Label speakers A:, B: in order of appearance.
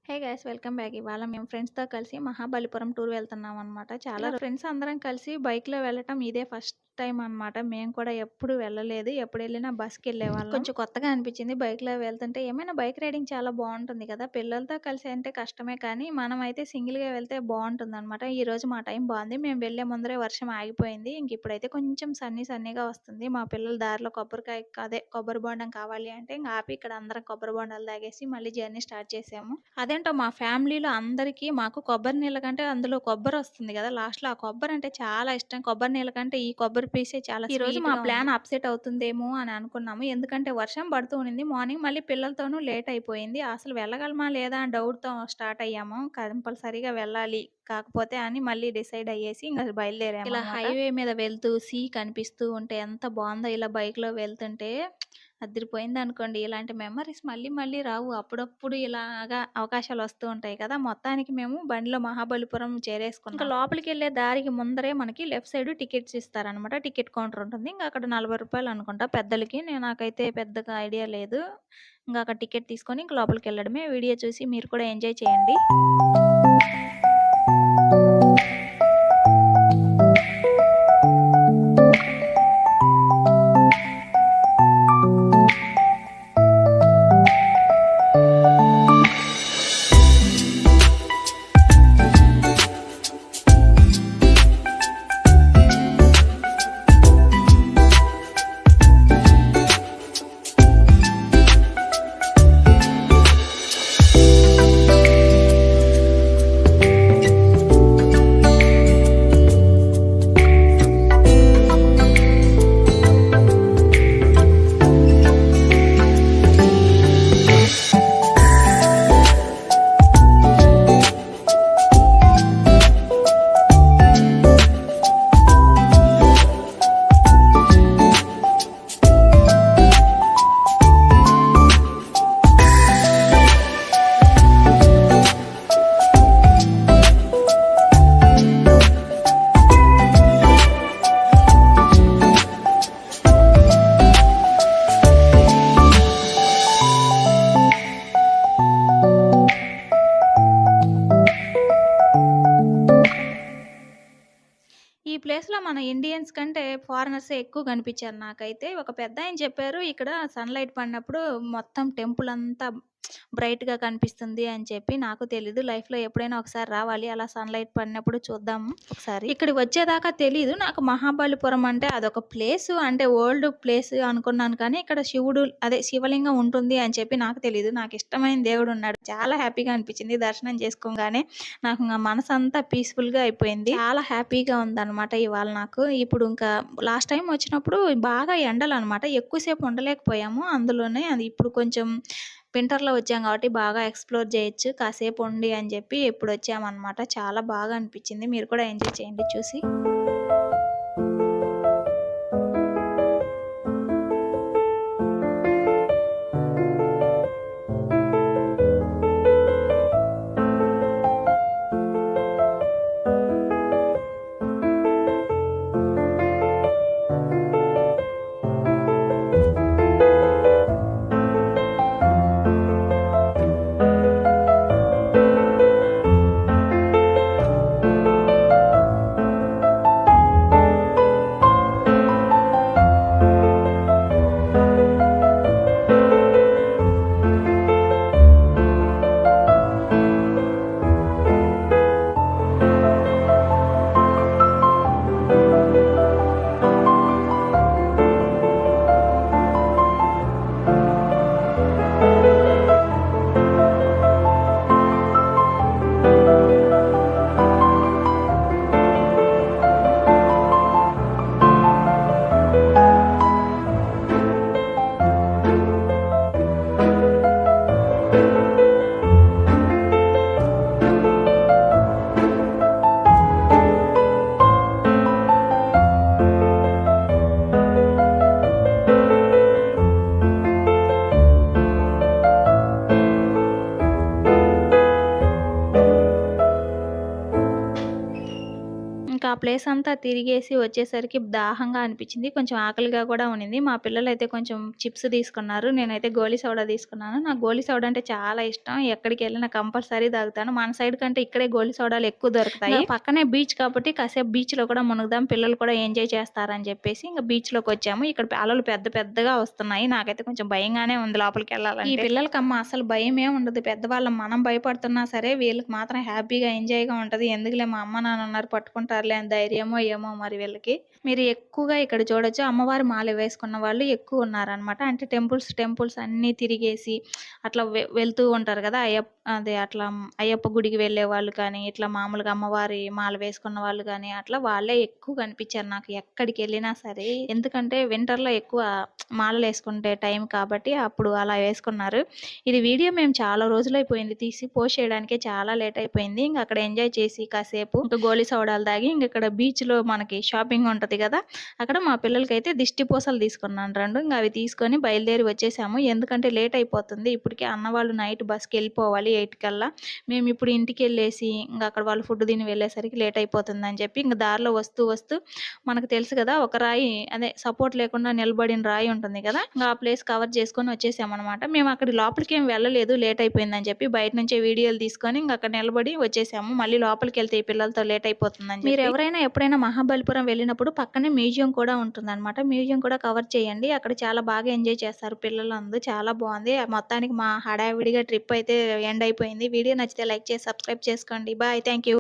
A: Hey guys welcome back. ఇవాళ మేము ఫ్రెండ్స్‌తో కలిసి మహాబలిపురం టూర్ వెళ్తున్నామనమాట. చాలా ఫ్రెండ్స్ అందరం కలిసి బైక్‌లో వెళ్ళటం ఇదే ఫస్ట్ టైమ్ అనమాట. మేము కూడా ఎప్పుడు వెళ్ళలేదు. ఎప్పుడెళ్ళినా బస్‌కెళ్ళేవాళ్ళం. కొంచెం కొత్తగా అనిపించింది బైక్‌లో వెళ్తుంటే. ఏమైనా బైక్ రైడింగ్ చాలా బావుంటుంది కదా! పిల్లలతో కలిసి అంటే కష్టమే కానీ, మనమైతే సింగిల్‌గా వెళ్తే బావుంటుందనమాట. ఈరోజు మా టైం బావుంది. మేము వెళ్ళే ముందరే వర్షం ఆగిపోయింది. ఇప్పుడైతే కొంచెం సన్నీగా వస్తుంది. మా పిల్లలు దారిలో కొబ్బరి బోండం కావాలి అంటే ఇంక ఆపి ఇక్కడ అందరం కొబ్బరి బోండాలు తాగేసి మళ్ళీ జర్నీ స్టార్ట్ చేసాము. అదేంటో మా ఫ్యామిలీలో అందరికీ మాకు కొబ్బరి నీళ్ళ కంటే అందులో కొబ్బరొస్తుంది గదా! లాస్ట్‌లో ఆ కొబ్బరంటే చాలా ఇష్టం. కొబ్బరి నీళ్ళ కంటే ఈ కొబ్బరి పీసే చాలా ఈరోజు మా ప్లాన్ అప్‌సెట్ అవుతుందేమో అని అనుకున్నాము. ఎందుకంటే వర్షం పడుతూ ఉండింది. మార్నింగ్ మళ్ళీ పిల్లలతోనూ లేట్ అయిపోయింది. అసలు వెళ్ళగలమా లేదా అని డౌట్‌తో స్టార్ట్ అయ్యాము. కంపల్సరీగా వెళ్ళాలి. కాకపోతే అని మళ్ళీ డిసైడ్ అయ్యేసి ఇంక బయలుదేరామనమాట. ఇలా హైవే మీద వెళ్తూ కనిపిస్తూ ఉంటే ఎంత బావుందో ఇలా బైక్‌లో వెళ్తుంటే. అదిరిపోయిందనుకోండి. ఇలాంటి మెమోరీస్ మళ్ళీ మళ్ళీ రావు. అప్పుడప్పుడు ఇలాగా అవకాశాలొస్తూ ఉంటాయి కదా! మొత్తానికి మేము బండిలో మహాబలిపురం చేరేసుకున్నాం. ఇంకా లోపలికెళ్ళే దారికి ముందరే మనకి లెఫ్ట్ సైడ్ టికెట్స్ ఇస్తారనమాట. టికెట్ కౌంటర్ ఉంటుంది. ఇంక అక్కడ రూ. 40 అనుకుంటా పెద్దలకి. నాకైతే పెద్దగా ఐడియా లేదు. ఇంక అక్కడ టికెట్ తీసుకొని ఇంక లోపలికెళ్ళడమే. వీడియో చూసి మీరు కూడా ఎంజాయ్ చేయండి. ఈ ప్లేస్‌లో మన ఇండియన్స్ కంటే ఫారినర్సే ఎక్కువ కనిపించారు నాకైతే. ఒక పెద్దాయన చెప్పారు, ఇక్కడ సన్‌లైట్ పడినప్పుడు మొత్తం టెంపుల్ అంతా బ్రైట్‌గా కనిపిస్తుంది అని చెప్పి. నాకు తెలీదు. లైఫ్‌లో ఎప్పుడైనా ఒకసారి రావాలి. అలా సన్‌లైట్ పడినప్పుడు చూద్దాము ఒకసారి. ఇక్కడికి వచ్చేదాకా తెలీదు. నాకు మహాబలిపురం అంటే అదొక ప్లేసు, అంటే ఓల్డ్ ప్లేస్ అనుకున్నాను కానీ, ఇక్కడ శివలింగం ఉంటుంది అని చెప్పి నాకు తెలీదు. నాకిష్టమైన దేవుడున్నాడు. చాలా హ్యాపీగా అనిపించింది దర్శనం చేసుకోగానే. నాకు ఇంగ మనసంతా పీస్‌ఫుల్‌గా అయిపోయింది. చాలా హ్యాపీగా ఉందనమాట ఇవాళ నాకు. ఇప్పుడు ఇంకా లాస్ట్ టైమ్ వచ్చినప్పుడు బాగా ఎండలనమాట. ఎక్కువ సేపు ఉండలేకపోయాము. అందులోనే అది ఇప్పుడు కొంచెం వింటర్‌లో వచ్చాం కాబట్టి బాగా ఎక్స్‌ప్లోర్ చేయొచ్చు. కాసేపు ఉండి అని చెప్పి ఇప్పుడొచ్చామనమాట. చాలా బాగా అనిపించింది. మీరు కూడా ఎంజాయ్ చేయండి చూసి. ఆ ప్లేస్ అంతా తిరిగేసి వచ్చేసరికి దాహంగా అనిపించింది. కొంచెం ఆకలిగా కూడా ఉన్నింది. మా పిల్లలైతే కొంచెం చిప్స్ తీసుకున్నారు. నేనైతే గోలీ సోడా తీసుకున్నాను. నాకు గోలీ సోడా అంటే చాలా ఇష్టం. ఎక్కడికెళ్ళినా కంపల్సరీ తాగుతాను. మన సైడ్ కంటే ఇక్కడే గోలీ సోడాలు ఎక్కువ దొరుకుతాయి. పక్కనే బీచ్ కాబట్టి కాసేపు బీచ్‌లో కూడా మునుగుదాం. పిల్లలు కూడా ఎంజాయ్ చేస్తారని చెప్పేసి ఇంక బీచ్‌లోకొచ్చాము. ఇక్కడ అలలు పెద్ద పెద్దగా వస్తున్నాయి. నాకైతే కొంచెం భయంగానే ఉంది లోపలికెళ్ళాలంటే. ఈ పిల్లలకమ్మ అసలు భయమే ఉండదు. పెద్దవాళ్ళం మనం భయపడుతున్నా సరే వీళ్ళకి మాత్రం హ్యాపీగా ఎంజాయ్‌గా ఉంటది. ఎందుకులే మా అమ్మ నాన్న ఉన్నారు పట్టుకుంటారులే అని ధైర్యమో ఏమో మరి వీళ్ళకి. మీరు ఎక్కువగా ఇక్కడ చూడొచ్చు అమ్మవారి మాల వేసుకున్న వాళ్ళు ఎక్కువ ఉన్నారనమాట. అంటే టెంపుల్స్ అన్నీ తిరిగేసి అట్లా వెళ్తూ ఉంటారు కదా! అట్లా అయ్యప్ప గుడికి వెళ్ళేవాళ్ళు కానీ, ఇట్లా మామూలుగా అమ్మవారి మాల వేసుకున్న వాళ్ళు గానీ, అట్లా వాళ్ళే ఎక్కువ కనిపించారు నాకు ఎక్కడికెళ్ళినా సరే. ఎందుకంటే వింటర్‌లో ఎక్కువ మాలలేసుకుంటే టైం కాబట్టి అప్పుడు అలా వేసుకున్నారు. ఇది వీడియో మేము చాలా రోజులైపోయింది తీసి పోస్ట్ చేయడానికే చాలా లేట్ అయిపోయింది. ఇంక అక్కడ ఎంజాయ్ చేసి కాసేపు ఇంక గోలీ సోడాలు తాగి ఇంక ఇక్కడ బీచ్‌లో మనకి షాపింగ్ ఉంటది కదా! అక్కడ మా పిల్లలకైతే దిష్టి పూసలు తీసుకున్నాను 2. ఇంక అవి తీసుకొని బయలుదేరి వచ్చేసాము. ఎందుకంటే లేట్ అయిపోతుంది. ఇప్పటికే అన్నవాళ్ళు నైట్ బస్‌కెళ్ళిపోవాలి 8 కల్లా. మేమిప్పుడు ఇంటికెళ్ళేసి ఇంక అక్కడ వాళ్ళు ఫుడ్ తిని వెళ్ళేసరికి లేట్ అయిపోతుందని చెప్పి ఇంక దారిలో వస్తూ మనకు తెలుసు కదా! ఒక రాయి అదే సపోర్ట్ లేకుండా నిలబడిన రాయి ఉంటుంది కదా! ఇంక ఆ ప్లేస్ కవర్ చేసుకొని వచ్చేసామనమాట. మేము అక్కడి లోపలికేం వెళ్ళలేదు లేట్ అయిపోయిందని చెప్పి. బయట నుంచే వీడియోలు తీసుకొని ఇంక అక్కడ నిలబడి వచ్చేసాము. మళ్ళీ లోపలికెళ్తే ఈ పిల్లలతో లేట్ అయిపోతుందని చెప్పి. మీరెవరైనా ఎప్పుడైనా మహాబలిపురం వెళ్ళినప్పుడు పక్కనే మ్యూజియం కూడా ఉంటుందనమాట. మ్యూజియం కూడా కవర్ చేయండి. అక్కడ చాలా బాగా ఎంజాయ్ చేస్తారు పిల్లలందరూ. చాలా బావుంది. మొత్తానికి మా హడావిడిగా ట్రిప్ అయితే ఎండ్ అయిపోయింది. వీడియో నచ్చితే లైక్ చేసి సబ్స్క్రైబ్ చేసుకోండి. బాయ్. Thank you.